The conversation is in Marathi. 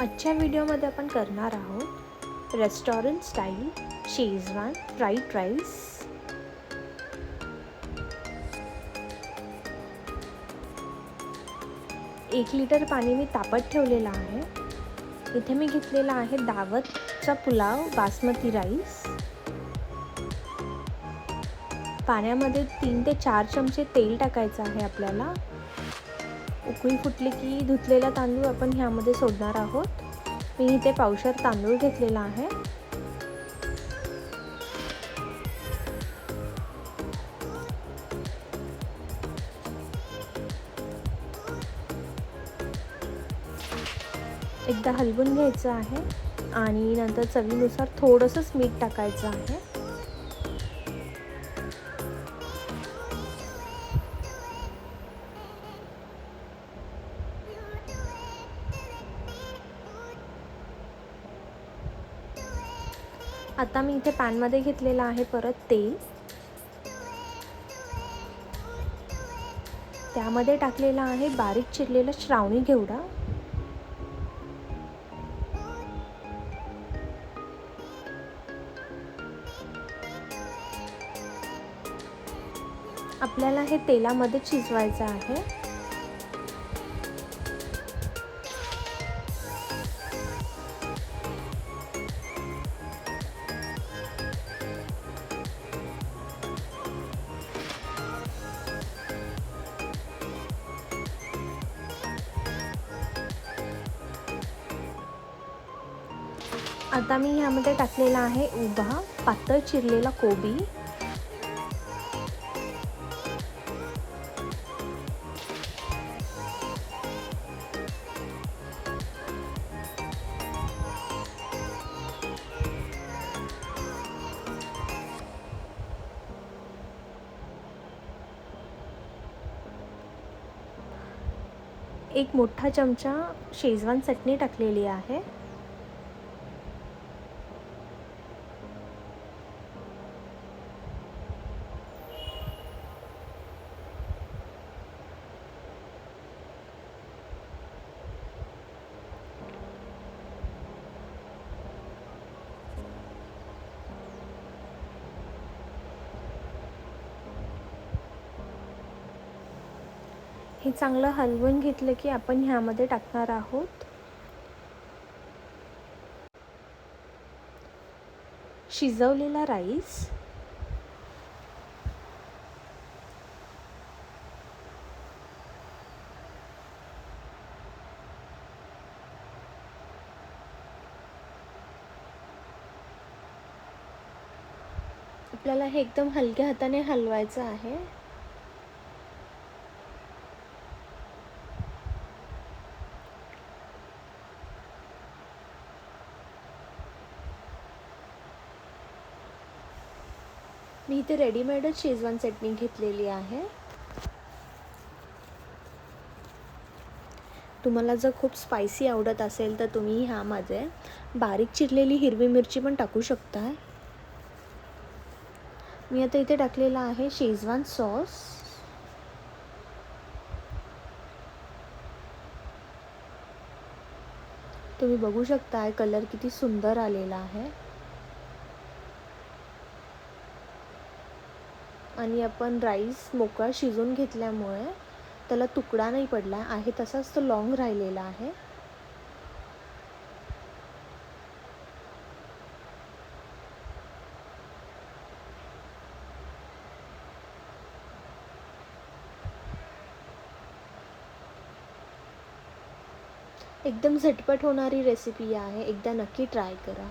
आजच्या व्हिडिओमध्ये आपण करणार आहोत restaurant style Schezwan fried rice. 1 litre पाणी मी तापत ठेवलेलं आहे। इथे मी घेतलेला आहे दावतचा पुलाव बासमती राईस। पाण्यामध्ये 3 ते 4 चमचे तेल टाकायचं आहे आपल्याला। उकळी फुटली की धुतलेला तांदूळ आपण ह्यामध्ये सोडणार आहोत। मी इथे पावशर तांदूळ घेतलेला आहे। एकदा हलवून घ्यायचं आहे आणि नंतर चवीनुसार थोडंसंच मीठ टाकायचं आहे। आता मी इथे पॅनमध्ये घेतलेला आहे परत तेल। त्यामध्ये टाकलेला आहे बारीक चिरलेला श्रावणी घेवडा। आपल्याला हे तेलामध्ये शिजवायचं आहे। आता मी ह्यामध्ये टाकलेला आहे उभा पातळ चिरलेला कोबी। एक मोठा चमचा शेजवान चटणी टाकलेली आहे। हे चांगलं हलवून घेतलं की आपण ह्यामध्ये टाकणार आहोत शिजवलेला राईस। आपल्याला हे एकदम हलक्या हाताने हलवायचं आहे। मी इथे रेडीमेडच शेजवान चटणी घेतलेली आहे। तुम्हाला जर खूप स्पायसी आवडत असेल तर तुम्ही ह्यामध्ये बारीक चिरलेली हिरवी मिरची पण टाकू शकता। मी आता इथे टाकलेला आहे शेजवान सॉस। तुम्ही बघू शकता कलर किती सुंदर आलेला आहे। आणि आपण राईस मोकळा शिजून घेतल्यामुळे त्याला तुकडा नाही पडला आहे, तसाच तो लॉंग राहिलेला आहे। एकदम झटपट होणारी रेसिपी आहे, एकदा नक्की ट्राय करा।